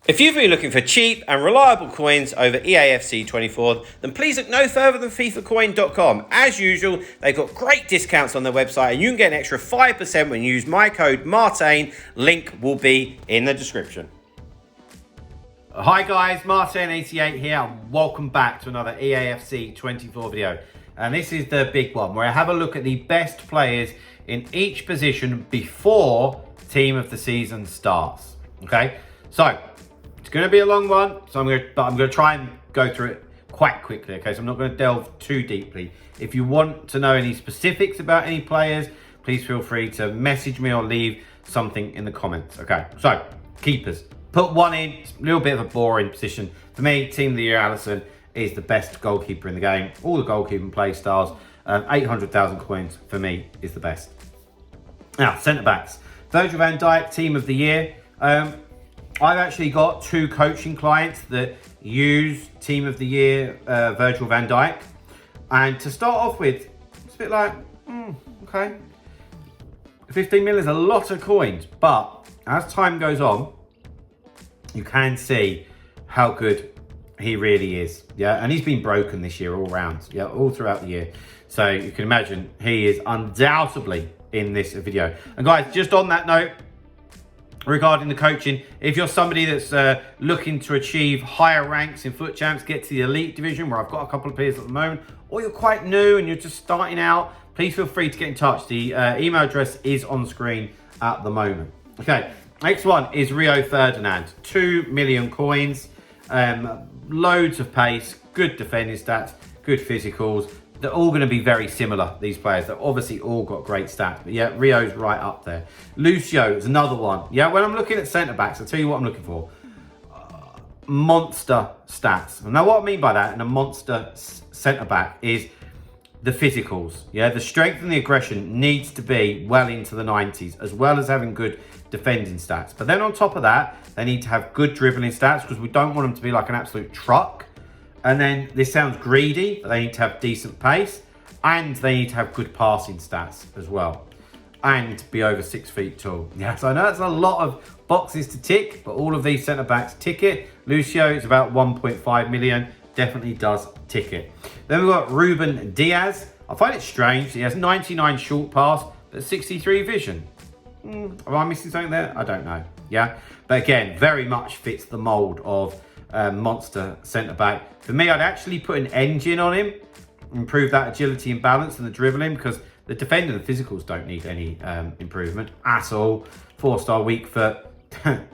If you've been looking for cheap and reliable coins over Eafc 24, then please look no further than FIFAcoin.com. As usual, they've got great discounts on their website and you can get an extra 5% when you use my code Martin. Link will be in the description. Hi guys, Martin88 here and welcome back to another Eafc 24 video. And this is the big one where I have a look at the best players in each position before Team of the Season starts. Okay, so it's going to be a long one, so I'm going to try and go through it quite quickly. Okay, so I'm not going to delve too deeply. If you want to know any specifics about any players, please feel free to message me or leave something in the comments. Okay, so keepers. Put one in. It's a little bit of a boring position. For me, Team of the Year Alisson is the best goalkeeper in the game. All the goalkeeping play styles. 800,000 coins for me is the best. Now, centre backs. Virgil van Dijk, Team of the Year. I've actually got two coaching clients that use Team of the Year Virgil van Dijk. And to start off with, it's a bit like, okay. 15 mil is a lot of coins, but as time goes on, you can see how good he really is. Yeah, and he's been broken this year all round. Yeah, all throughout the year. So you can imagine he is undoubtedly in this video. And guys, just on that note, regarding the coaching, if you're somebody that's looking to achieve higher ranks in Foot Champs, get to the elite division where I've got a couple of players at the moment, or you're quite new and you're just starting out, please feel free to get in touch. The email address is on screen at the moment. Okay, next one is Rio Ferdinand. 2 million coins, loads of pace, good defending stats, good physicals. They're all going to be very similar, these players. They've obviously all got great stats. But yeah, Rio's right up there. Lucio is another one. Yeah, when I'm looking at centre-backs, I'll tell you what I'm looking for. Monster stats. Now, what I mean by that in a monster centre-back is the physicals. Yeah, the strength and the aggression needs to be well into the 90s, as well as having good defending stats. But then on top of that, they need to have good dribbling stats because we don't want them to be like an absolute truck. And then this sounds greedy, but they need to have decent pace and they need to have good passing stats as well and be over 6 feet tall. Yeah, so I know that's a lot of boxes to tick, but all of these centre backs tick it. Lucio is about 1.5 million, definitely does tick it. Then we've got Ruben Diaz. I find it strange. He has 99 short pass, but 63 vision. Am I missing something there? I don't know. Yeah, but again, very much fits the mould of monster centre back. For me, I'd actually put an engine on him, improve that agility and balance and the dribbling, because the defending and the physicals don't need any improvement at all. 4-star weak foot,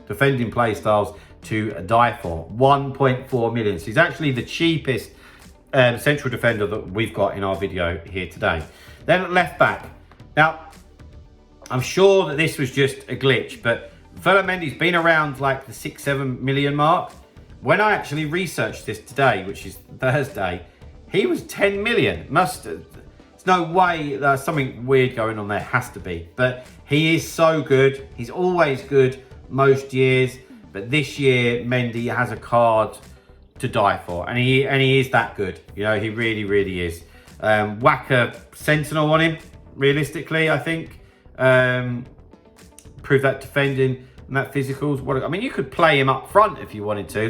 defending play styles to die for. 1.4 million. So he's actually the cheapest central defender that we've got in our video here today. Then at left back. Now, I'm sure that this was just a glitch, but Mendy's been around like the 6-7 million mark. When I actually researched this today, which is Thursday, he was 10 million. There's no way there's something weird going on there, has to be. But he is so good. He's always good most years. But this year, Mendy has a card to die for. And he is that good. You know, he really, really is. Whack a Sentinel on him, realistically, I think. Prove that defending and that physicals. I mean, you could play him up front if you wanted to.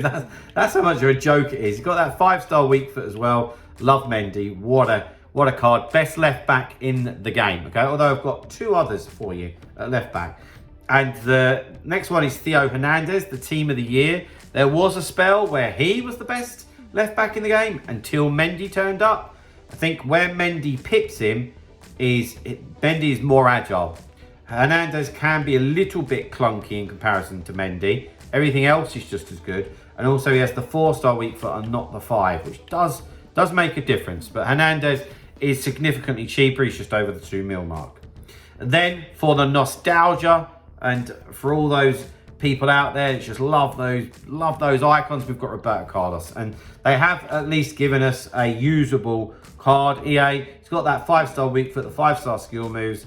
That's how much of a joke it is. He's got that 5-star weak foot as well. Love Mendy. What a card. Best left back in the game. Okay, although I've got two others for you at left back. And the next one is Theo Hernandez, the Team of the Year. There was a spell where he was the best left back in the game until Mendy turned up. I think where Mendy pips him Mendy is more agile. Hernandez can be a little bit clunky in comparison to Mendy. Everything else is just as good. And also he has the 4-star weak foot and not the 5, which does make a difference. But Hernandez is significantly cheaper. He's just over the 2 mil mark. And then for the nostalgia and for all those people out there that just love those icons, we've got Roberto Carlos. And they have at least given us a usable card. EA, he's got that 5-star weak foot, the 5-star skill moves.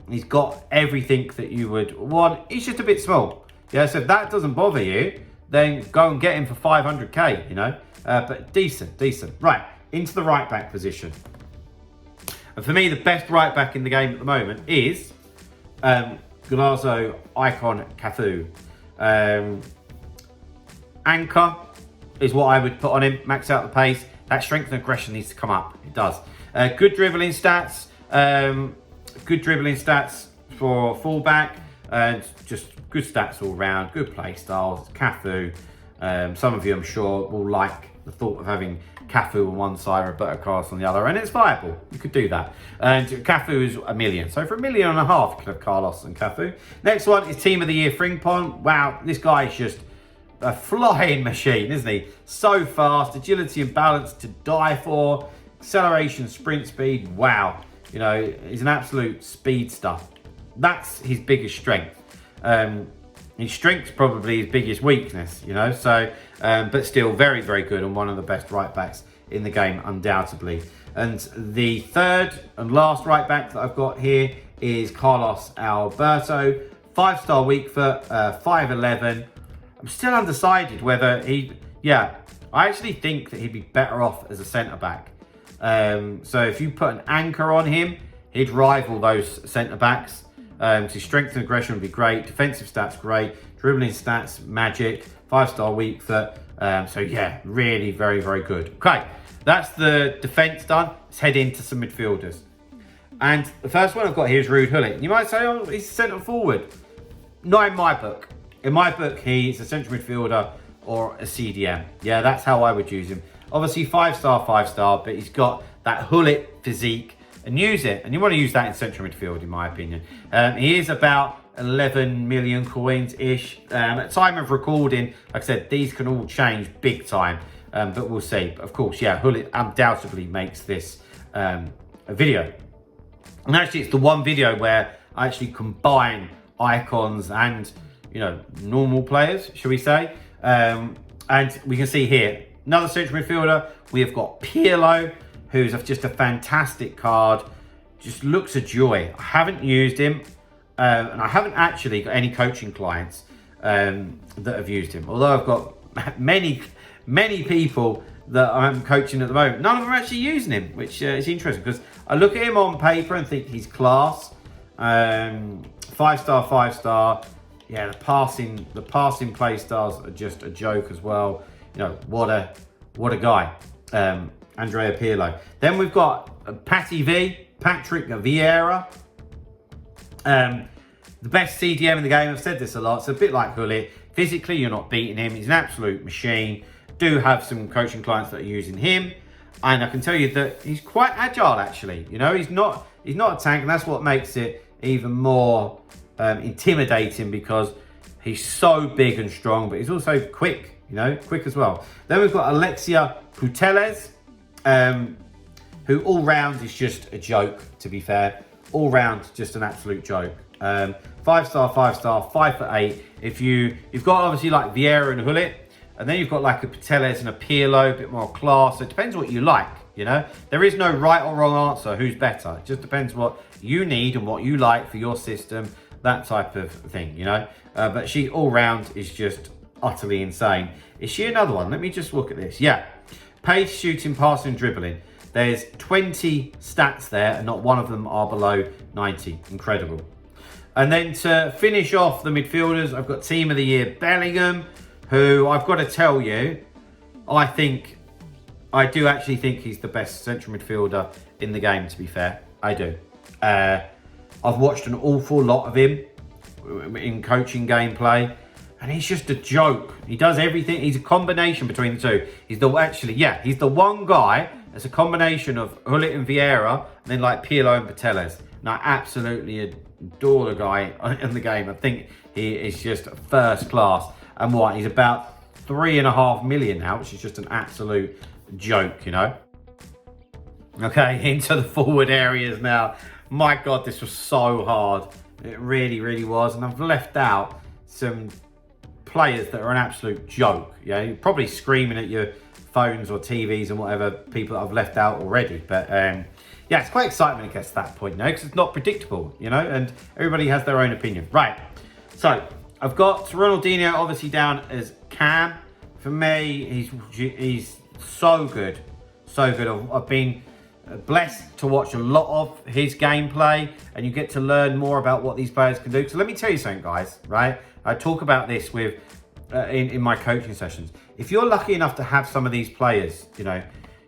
He's got everything that you would want. He's just a bit small. Yeah, so if that doesn't bother you, then go and get him for 500k, you know. But decent. Right, into the right back position. And for me, the best right back in the game at the moment is Golazo Icon Cafu. Anchor is what I would put on him. Max out the pace. That strength and aggression needs to come up. It does. Good dribbling stats. Good dribbling stats for fullback. And just good stats all round. Good play styles. Cafu. Some of you, I'm sure, will like the thought of having Cafu on one side, Roberto Carlos on the other, and it's viable. You could do that. And Cafu is $1 million. So for $1.5 million, you could have Carlos and Cafu. Next one is Team of the Year Frimpong. Wow, this guy is just a flying machine, isn't he? So fast, agility and balance to die for, acceleration, sprint speed. Wow, you know, he's an absolute speedster. That's his biggest strength. His strength's probably his biggest weakness, you know, so, but still very, very good and one of the best right backs in the game, undoubtedly. And the third and last right back that I've got here is Carlos Alberto, 5-star weak foot, 5'11". I'm still undecided whether I actually think that he'd be better off as a centre-back. So if you put an anchor on him, he'd rival those centre-backs. His strength and aggression would be great. Defensive stats, great. Dribbling stats, magic. 5-star weak foot. So yeah, really very, very good. Okay, that's the defence done. Let's head into some midfielders. And the first one I've got here is Ruud Gullit. You might say, oh, he's a centre forward. Not in my book. In my book, he's a central midfielder or a CDM. Yeah, that's how I would use him. Obviously, 5-star, but he's got that Gullit physique. And use it. And you want to use that in central midfield, in my opinion. He is about 11 million coins-ish. At time of recording, like I said, these can all change big time. But we'll see. But of course, yeah, Gullit undoubtedly makes this a video. And actually, it's the one video where I actually combine icons and, you know, normal players, shall we say. And we can see here, another central midfielder. We have got Pirlo, who's just a fantastic card. Just looks a joy. I haven't used him, and I haven't actually got any coaching clients that have used him. Although I've got many people that I'm coaching at the moment. None of them are actually using him, which is interesting because I look at him on paper and think he's class. 5-star. Yeah, the passing play styles are just a joke as well. You know, what a guy. Andrea Pirlo. Then we've got Patrick Vieira. The best CDM in the game. I've said this a lot. It's a bit like Gullit. Physically, you're not beating him. He's an absolute machine. Do have some coaching clients that are using him. And I can tell you that he's quite agile, actually. You know, he's not a tank, and that's what makes it even more intimidating because he's so big and strong, but he's also quick, you know, quick as well. Then we've got Alexia Putellas. Who all round is just a joke, to be fair. All round, just an absolute joke. 5-star, 5'8". You've got obviously like Vieira and Gullit, and then you've got like a Putellas and a Pirlo, a bit more class. So it depends what you like, you know. There is no right or wrong answer. Who's better? It just depends what you need and what you like for your system, that type of thing, you know. But she all round is just utterly insane. Is she another one? Let me just look at this. Yeah. Pace, shooting, passing, dribbling. There's 20 stats there, and not one of them are below 90. Incredible. And then to finish off the midfielders, I've got Team of the Year Bellingham, who I've got to tell you, I do actually think he's the best central midfielder in the game, to be fair. I do. I've watched an awful lot of him in coaching gameplay. And he's just a joke. He does everything. He's a combination between the two. He's the one guy that's a combination of Gullit and Vieira, and then like Pirlo and Putellas. And I absolutely adore the guy in the game. I think he is just first class. And he's about 3.5 million now, which is just an absolute joke, you know. Okay, into the forward areas now. My God, this was so hard. It really, really was. And I've left out some players that are an absolute joke. Yeah, you're probably screaming at your phones or TVs and whatever people that I've left out already. But yeah, it's quite exciting when it gets to that point now because it's not predictable, you know, and everybody has their own opinion. Right, so I've got Ronaldinho obviously down as Cam. For me, he's so good, so good. I've been blessed to watch a lot of his gameplay, and you get to learn more about what these players can do. So let me tell you something, guys, right? I talk about this with in my coaching sessions. If you're lucky enough to have some of these players, you know,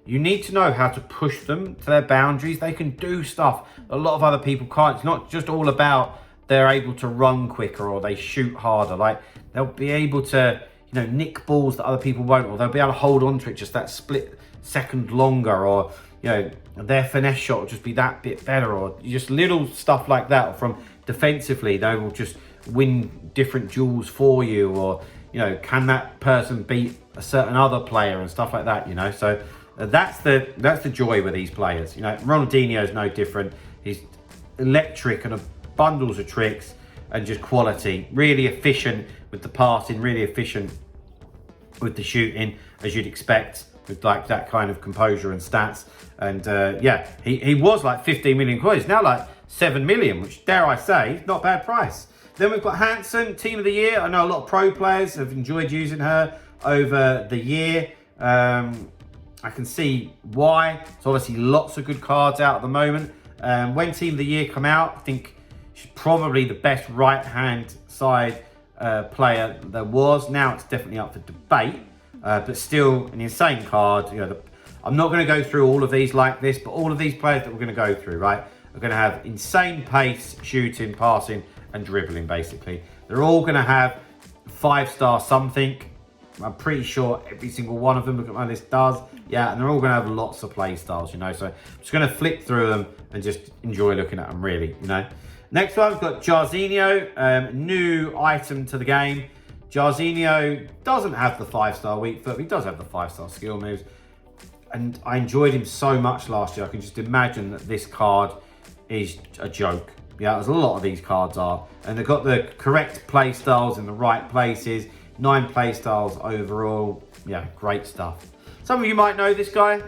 you need to know how to push them to their boundaries. They can do stuff a lot of other people can't. It's not just all about they're able to run quicker or they shoot harder. Like, they'll be able to, you know, nick balls that other people won't, or they'll be able to hold on to it just that split second longer, or, you know, their finesse shot will just be that bit better, or just little stuff like that. From defensively, they will just win different duels for you, or, you know, can that person beat a certain other player and stuff like that, you know. So that's the joy with these players. You know, Ronaldinho's no different. He's electric and bundles of tricks and just quality. Really efficient with the passing, really efficient with the shooting, as you'd expect, with like that kind of composure and stats. And yeah, he was like 15 million coins, now like 7 million, which, dare I say, not a bad price. Then we've got Hansen, Team of the Year. I know a lot of pro players have enjoyed using her over the year. I can see why. It's obviously lots of good cards out at the moment. When Team of the Year come out, I think she's probably the best right-hand side player there was. Now it's definitely up for debate, but still an insane card. You know, I'm not going to go through all of these like this, but all of these players that we're going to go through, right, are going to have insane pace, shooting, passing, and dribbling, basically. They're all going to have 5-star something. I'm pretty sure every single one of them, look at my list, does. Yeah, and they're all going to have lots of play styles, you know. So I'm just going to flip through them and just enjoy looking at them, really, you know. Next one, we've got Jarzinho, new item to the game. Jarzinho doesn't have the 5-star weak foot, but he does have the 5-star skill moves. And I enjoyed him so much last year. I can just imagine that this card is a joke. Yeah, as a lot of these cards are. And they've got the correct play styles in the right places. 9 play styles overall. Yeah, great stuff. Some of you might know this guy.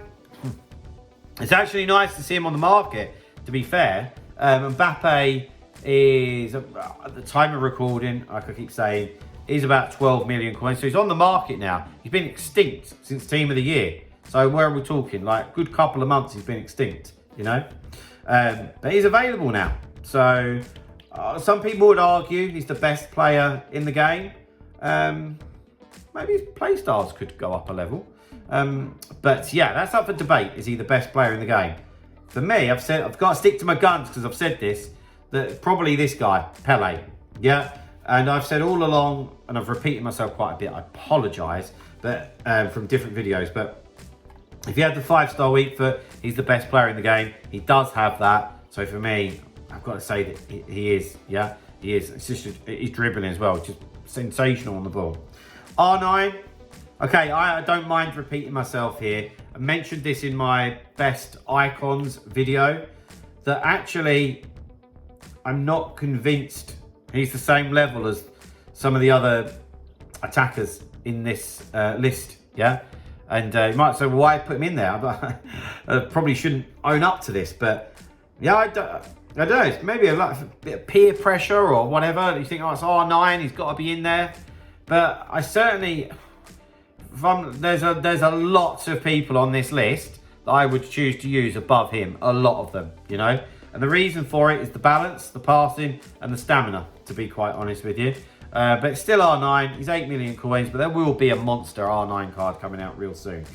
It's actually nice to see him on the market, to be fair. Mbappe is, at the time of recording, like I keep saying, is about 12 million coins. So he's on the market now. He's been extinct since Team of the Year. So where are we talking? Like, a good couple of months he's been extinct, you know? But he's available now. So some people would argue he's the best player in the game. Maybe his playstyles could go up a level. But yeah, that's up for debate. Is he the best player in the game? For me, I've got to stick to my guns, because I've said this, that probably this guy, Pele. Yeah, and I've said all along, and I've repeated myself quite a bit, I apologise, but from different videos, but if he had the 5-star weak foot, he's the best player in the game. He does have that. So for me, I've got to say that he is. Yeah, he is. It's just he's dribbling as well, which is sensational on the ball. R9. Okay, I don't mind repeating myself here. I mentioned this in my best icons video, that actually I'm not convinced he's the same level as some of the other attackers in this list. Yeah. And you might say, well, why put him in there? I probably shouldn't own up to this, but yeah, I don't know. It's maybe a bit of peer pressure or whatever. You think, oh, it's R9, he's got to be in there. But I certainly, there's a lot of people on this list that I would choose to use above him. A lot of them, you know. And the reason for it is the balance, the passing, and the stamina, to be quite honest with you. But it's still R9. He's 8 million coins, but there will be a monster R9 card coming out real soon.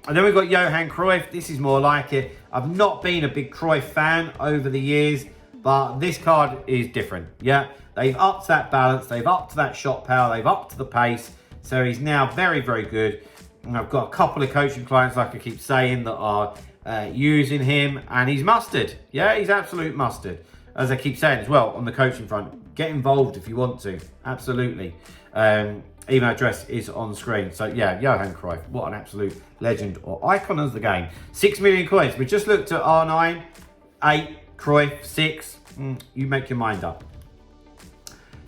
And then we've got Johan Cruyff. This is more like it. I've not been a big Cruyff fan over the years, but this card is different. Yeah, they've upped that balance. They've upped that shot power. They've upped the pace. So he's now very, very good. And I've got a couple of coaching clients, like I keep saying, that are using him, and he's mustard. Yeah, he's absolute mustard. As I keep saying as well, on the coaching front, get involved if you want to. Absolutely. Email address is on screen. So yeah, Johan Cruyff, what an absolute legend or icon of the game. 6 million coins. We just looked at R9, 8, Cruyff, 6. You make your mind up.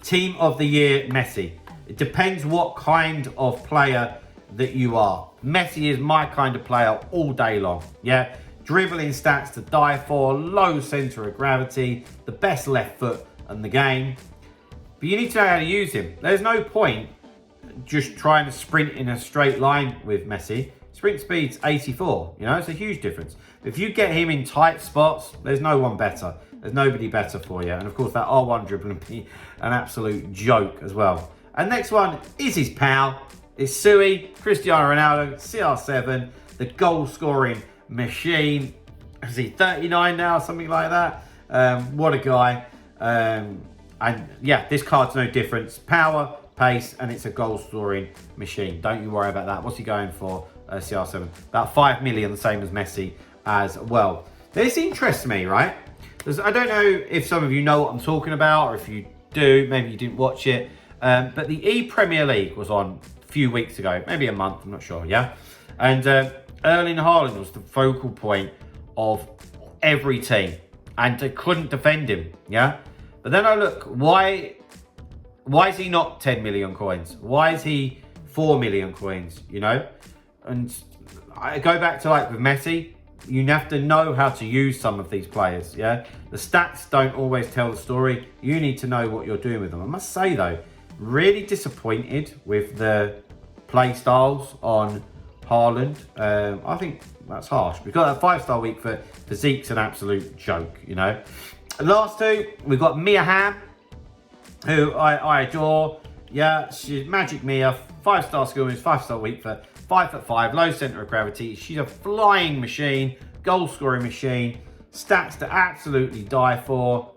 Team of the Year, Messi. It depends what kind of player that you are. Messi is my kind of player all day long. Yeah. Dribbling stats to die for, low centre of gravity, the best left foot in the game. But you need to know how to use him. There's no point just trying to sprint in a straight line with Messi. Sprint speed's 84, you know, it's a huge difference. If you get him in tight spots, there's no one better. There's nobody better for you. And of course, that R1 dribbling would be an absolute joke as well. And next one is his pal. It's Sui, Cristiano Ronaldo, CR7, the goal scoring machine. Is he 39 now, something like that? What a guy. And yeah, this card's no difference. Power, pace, and it's a goal scoring machine. Don't you worry about that. What's he going for, CR7? About 5 million, the same as Messi as well. This interests me, right? Because I don't know if some of you know what I'm talking about, or if you do, maybe you didn't watch it. But the E-Premier League was on a few weeks ago, maybe a month, I'm not sure, yeah? And Erling Haaland was the focal point of every team, and they couldn't defend him, yeah? But then I look, why is he not 10 million coins? Why is he 4 million coins, you know? And I go back to like with Messi, you have to know how to use some of these players, yeah? The stats don't always tell the story. You need to know what you're doing with them. I must say though, really disappointed with the play styles on Haaland. I think that's harsh because a 5-star week for Zeke's an absolute joke, you know. Last two, we've got Mia Hamm, who I adore. Yeah, she's Magic Mia, 5-star skill wins, 5-star week for 5'5", low centre of gravity. She's a flying machine, goal scoring machine, stats to absolutely die for.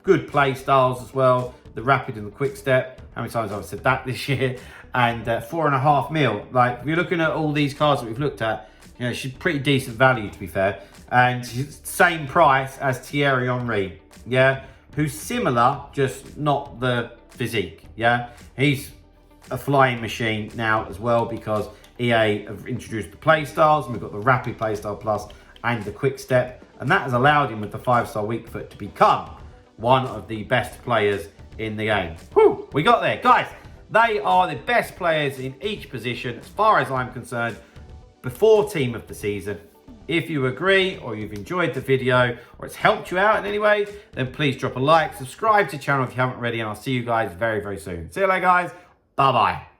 Good play styles as well, the rapid and the quick step. How many times have I said that this year? And 4.5 mil. Like, if you're looking at all these cards that we've looked at, you know, she's pretty decent value to be fair. And she's same price as Thierry Henry, yeah? Who's similar, just not the physique, yeah? He's a flying machine now as well because EA have introduced the play styles, and we've got the rapid play style plus and the quick step. And that has allowed him with the 5-star weak foot to become one of the best players in the game. Whew, we got there. Guys, they are the best players in each position as far as I'm concerned before team of the season. If you agree or you've enjoyed the video or it's helped you out in any way, then please drop a like, subscribe to the channel if you haven't already, and I'll see you guys very, very soon. See you later, guys. Bye-bye.